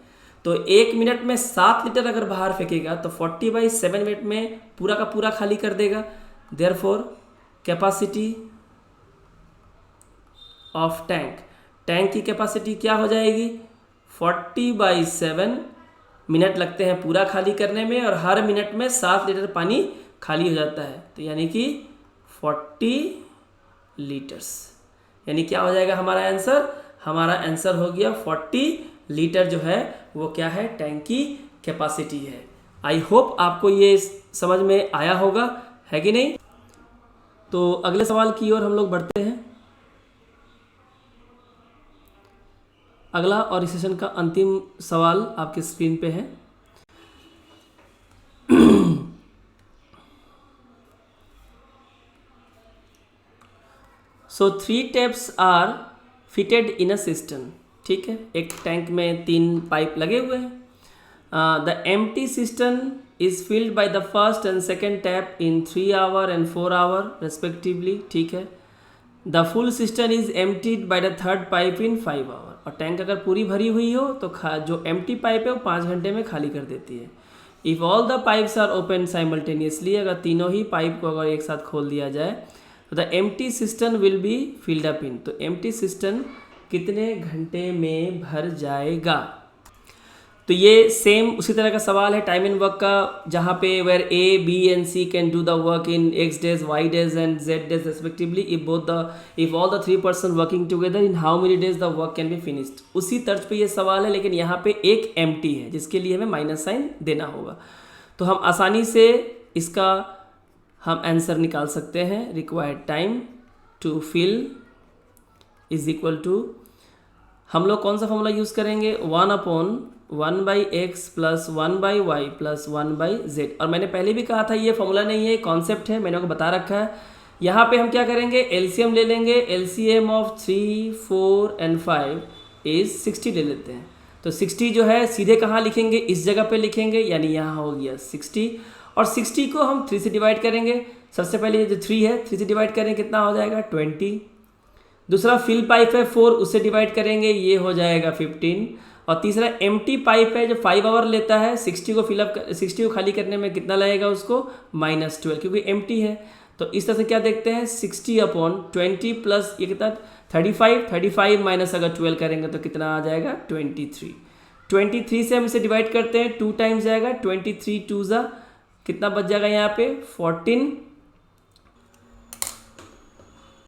तो 1 मिनट में 7 लीटर अगर बाहर फेंकेगा तो 40/7 मिनट में पूरा का पूरा खाली कर देगा। Therefore capacity of tank, tank की कैपेसिटी क्या हो जाएगी, 40/7 मिनट लगते हैं पूरा खाली करने में और हर मिनट में 7 लीटर पानी खाली हो जाता है। तो यानी कि 40 लीटर्स, यानी क्या हो जाएगा हमारा आंसर? हमारा आंसर हो गया 40 लीटर जो है वो क्या है, टैंक की कैपेसिटी है। आई होप आपको ये समझ में आया होगा, है कि नहीं? तो अगले सवाल की ओर हम लोग बढ़ते हैं। अगला और इस सेशन का अंतिम सवाल आपके स्क्रीन पे है। So 3 taps are fitted in a system. ठीक है, एक टैंक में 3 पाइप लगे हुए हैं। The empty system is filled by the first and second tap in 3 hour and 4 hour respectively. ठीक है, the full system is emptied by the third pipe in 5 hour. और टैंक अगर पूरी भरी हुई हो तो जो एम्प्टी पाइप है वो 5 घंटे में खाली कर देती है। If all the pipes are open simultaneously, अगर तीनों ही पाइप को अगर एक साथ खोल दिया जाए तो the empty system will be filled up in. तो एम्प्टी सिस्टम कितने घंटे में भर जाएगा? तो ये सेम उसी तरह का सवाल है टाइम एंड वर्क का, जहाँ पे where A B and C can do the work in x days, y days and z days respectively, if all the 3 person working together, in how many days the work can be finished। उसी तर्ज पे ये सवाल है, लेकिन यहाँ पे एक एम्प्टी है जिसके लिए हमें माइनस साइन देना होगा। तो हम आसानी से इसका हम आंसर निकाल सकते हैं। Required time to fill is equal to, हम लोग कौन सा फॉर्मूला यूज़ करेंगे? 1/(x + 1/y + 1/z। और मैंने पहले भी कहा था ये फॉर्मूला नहीं है, कॉन्सेप्ट है, मैंने आपको बता रखा है। यहाँ पे हम क्या करेंगे? एलसीएम ले लेंगे। एलसीएम ऑफ 3, 4 एंड 5 इज 60 ले लेते हैं। तो 60 जो है सीधे कहाँ लिखेंगे? इस जगह पे लिखेंगे, यानी यहाँ हो गया 60। और 60 को हम 3 से डिवाइड करेंगे। सबसे पहले ये जो 3 है 3 से डिवाइड करेंगे, कितना हो जाएगा? 20। दूसरा फिल पाइप है 4, उससे डिवाइड करेंगे, ये हो जाएगा 15। और तीसरा एम्प्टी पाइप है जो 5 आवर लेता है, 60 को खाली करने में कितना लगेगा उसको? -12, क्योंकि एम्प्टी है। तो इस तरह से क्या देखते हैं? 60/20 प्लस ये कितना? 35 माइनस अगर 12 करेंगे तो कितना आ जाएगा? 23 से हम इसे डिवाइड करते हैं, 2 टाइम्स जाएगा, 23 2 कितना बच जाएगा यहाँ पे? 14